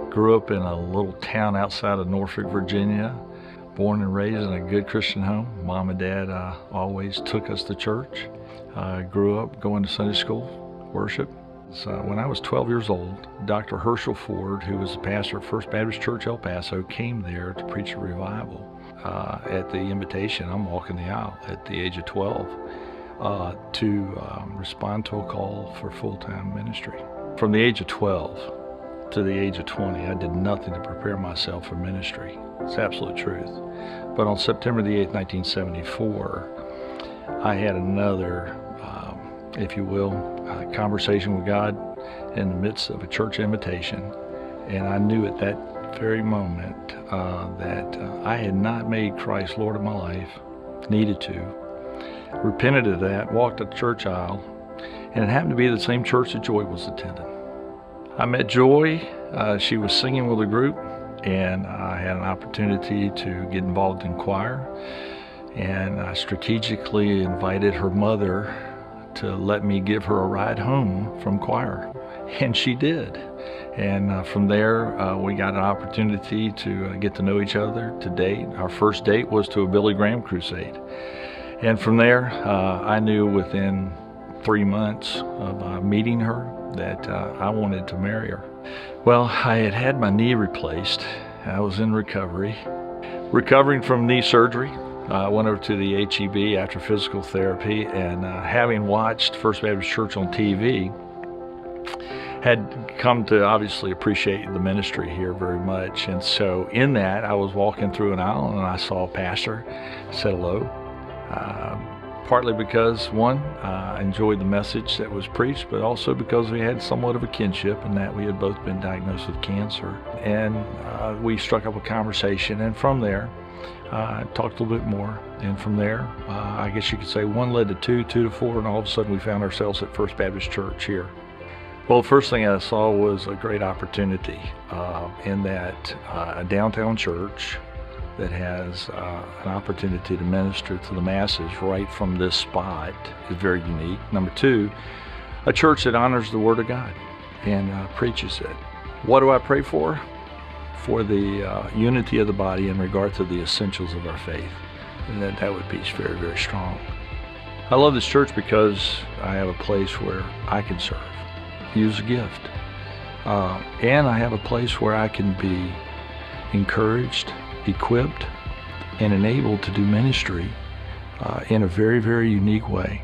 Grew up in a little town outside of Norfolk, Virginia. Born and raised in a good Christian home. Mom and Dad always took us to church. Grew up going to Sunday school, worship. So when I was 12 years old, Dr. Herschel Ford, who was the pastor at First Baptist Church El Paso, came there to preach a revival. At the invitation, I'm walking the aisle at the age of 12 to respond to a call for full-time ministry. From the age of 12 to the age of 20, I did nothing to prepare myself for ministry. It's absolute truth. But on September the 8th, 1974, I had another, if you will, conversation with God in the midst of a church invitation. And I knew at that very moment that I had not made Christ Lord of my life, needed to. Repented of that, walked the church aisle, and it happened to be the same church that Joy was attending. I met Joy. She was singing with a group, and I had an opportunity to get involved in choir, and I strategically invited her mother to let me give her a ride home from choir, and she did. And from there, we got an opportunity to get to know each other, to date. Our first date was to a Billy Graham crusade. And from there, I knew within 3 months of meeting her that I wanted to marry her. Well, I had my knee replaced. I was in recovering from knee surgery. I went over to the HEB after physical therapy, and having watched First Baptist Church on TV, had come to obviously appreciate the ministry here very much. And so in that, I was walking through an aisle and I saw a pastor, said hello. Partly because, one, I enjoyed the message that was preached, but also because we had somewhat of a kinship in that we had both been diagnosed with cancer. And we struck up a conversation, and from there, talked a little bit more. And from there, I guess you could say one led to two, two to four, and all of a sudden we found ourselves at First Baptist Church here. Well, the first thing I saw was a great opportunity in that a downtown church that has an opportunity to minister to the masses right from this spot is very unique. Number two, a church that honors the Word of God and preaches it. What do I pray for? For the unity of the body in regard to the essentials of our faith, and that would be very, very strong. I love this church because I have a place where I can serve, use a gift, and I have a place where I can be encouraged, equipped, and enabled to do ministry in a very, very unique way.